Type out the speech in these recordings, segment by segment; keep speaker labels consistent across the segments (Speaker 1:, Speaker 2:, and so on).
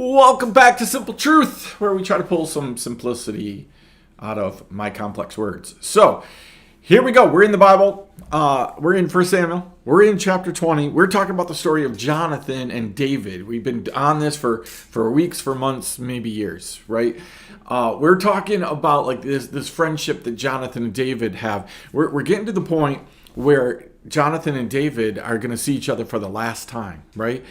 Speaker 1: Welcome back to Simple Truth, where we try to pull some simplicity out of my complex words. So, here we go. We're in the Bible. We're in 1 Samuel. We're in chapter 20. We're talking about the story of Jonathan and David. We've been on this for weeks, for months, maybe years, right? We're talking about like this friendship that Jonathan and David have. We're getting to the point where Jonathan and David are going to see each other for the last time, right?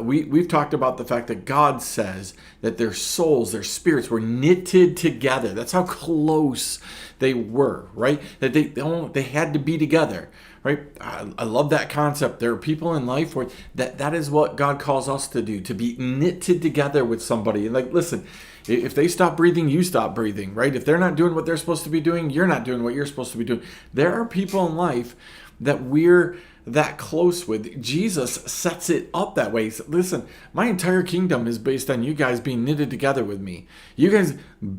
Speaker 1: We've talked about the fact that God says that their souls, their spirits were knitted together. That's how close they were, right? That they had to be together, right? I love that concept. There are people in life where that is what God calls us to do, to be knitted together with somebody. And like, listen, if they stop breathing, you stop breathing, right? If they're not doing what they're supposed to be doing, you're not doing what you're supposed to be doing. There are people in life that we're that close with. Jesus sets it up that way. So listen, my entire kingdom is based on you guys being knitted together with me. You guys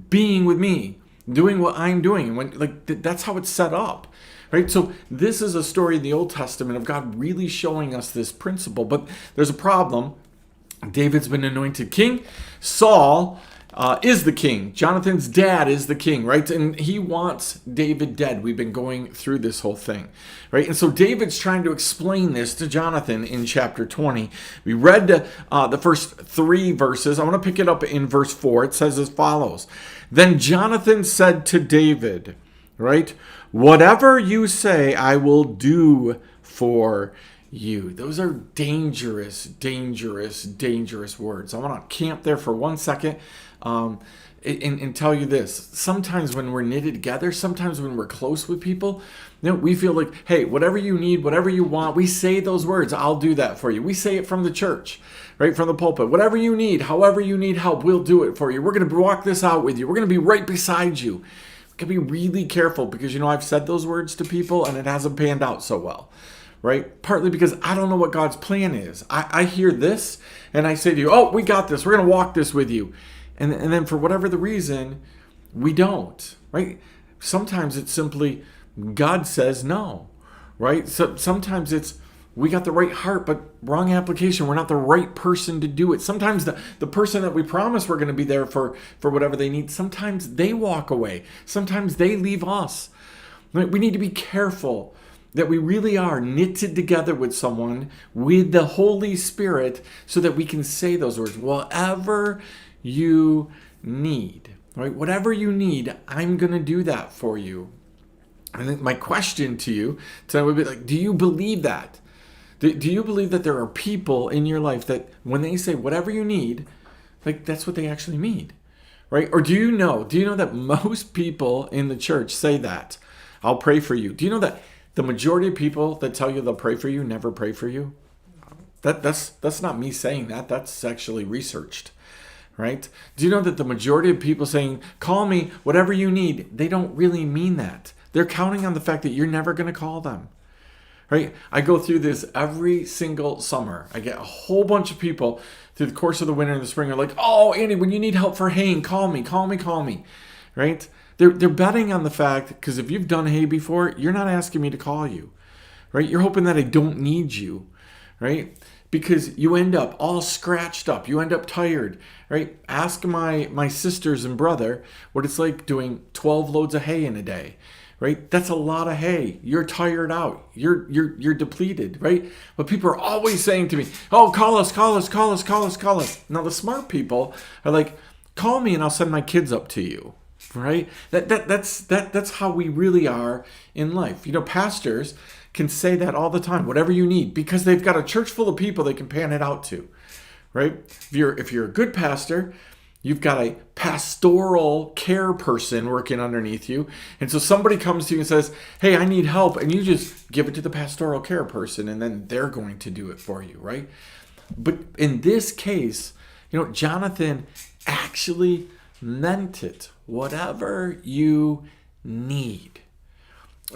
Speaker 1: being with me, doing what I'm doing. That's how it's set up. Right? So this is a story in the Old Testament of God really showing us this principle. But there's a problem. David's been anointed king. Saul is the king. Jonathan's dad is the king, right? And he wants David dead. We've been going through this whole thing, right? And so David's trying to explain this to Jonathan in chapter 20. We read the first 3 verses. I want to pick it up in verse 4. It says as follows. Then Jonathan said to David, right? Whatever you say, I will do for you. Those are dangerous, dangerous, dangerous words. I want to camp there for 1 second. And tell you this, sometimes when we're knitted together, sometimes when we're close with people, we feel like, hey, whatever you need, whatever you want, we say those words, I'll do that for you. We say it from the church, right, from the pulpit. Whatever you need, however you need help, we'll do it for you. We're going to walk this out with you. We're going to be right beside you. We can be really careful because, I've said those words to people and it hasn't panned out so well. Right? Partly because I don't know what God's plan is. I hear this and I say to you, oh, we got this. We're going to walk this with you. And then for whatever the reason, we don't, right? Sometimes it's simply God says no, right? So sometimes it's we got the right heart, but wrong application. We're not the right person to do it. Sometimes the person that we promise we're going to be there for whatever they need, sometimes they walk away. Sometimes they leave us. Right? We need to be careful that we really are knitted together with someone, with the Holy Spirit, so that we can say those words. Whatever you need, right? Whatever you need, I'm going to do that for you. I think my question to you today would be like, do you believe that? Do you believe that there are people in your life that when they say whatever you need, like that's what they actually mean, right? Or do you know that most people in the church say that? I'll pray for you. Do you know that the majority of people that tell you they'll pray for you never pray for you? That's not me saying that. That's actually researched. Right? Do you know that the majority of people saying, call me, whatever you need, they don't really mean that. They're counting on the fact that you're never going to call them. Right? I go through this every single summer. I get a whole bunch of people through the course of the winter and the spring are like, oh, Andy, when you need help for haying, call me. Right? They're betting on the fact, because if you've done hay before, you're not asking me to call you. Right? You're hoping that I don't need you. Right? Because you end up all scratched up. You end up tired, right? Ask my sisters and brother what it's like doing 12 loads of hay in a day, right? That's a lot of hay. You're tired out. You're depleted, right? But people are always saying to me, oh, call us. Now the smart people are like, call me and I'll send my kids up to you, right? That's how we really are in life. Pastors can say that all the time, whatever you need, because they've got a church full of people they can pan it out to, right? If you're a good pastor, you've got a pastoral care person working underneath you. And so somebody comes to you and says, hey, I need help. And you just give it to the pastoral care person and then they're going to do it for you, right? But in this case, Jonathan actually meant it. Whatever you need.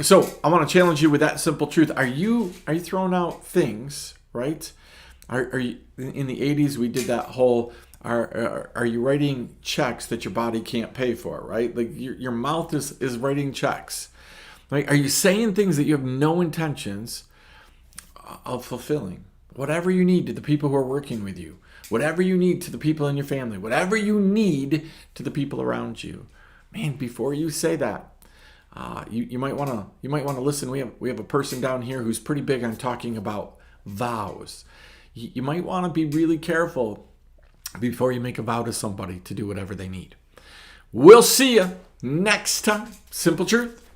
Speaker 1: So I want to challenge you with that simple truth. Are you throwing out things, right? Are you in the 80s? We did that whole. Are you writing checks that your body can't pay for, right? Like your mouth is writing checks. Like, are you saying things that you have no intentions of fulfilling? Whatever you need to the people who are working with you, whatever you need to the people in your family, whatever you need to the people around you. Man, before you say that, you might want to listen. We have a person down here who's pretty big on talking about vows. You might want to be really careful before you make a vow to somebody to do whatever they need. We'll see you next time. Simple Truth.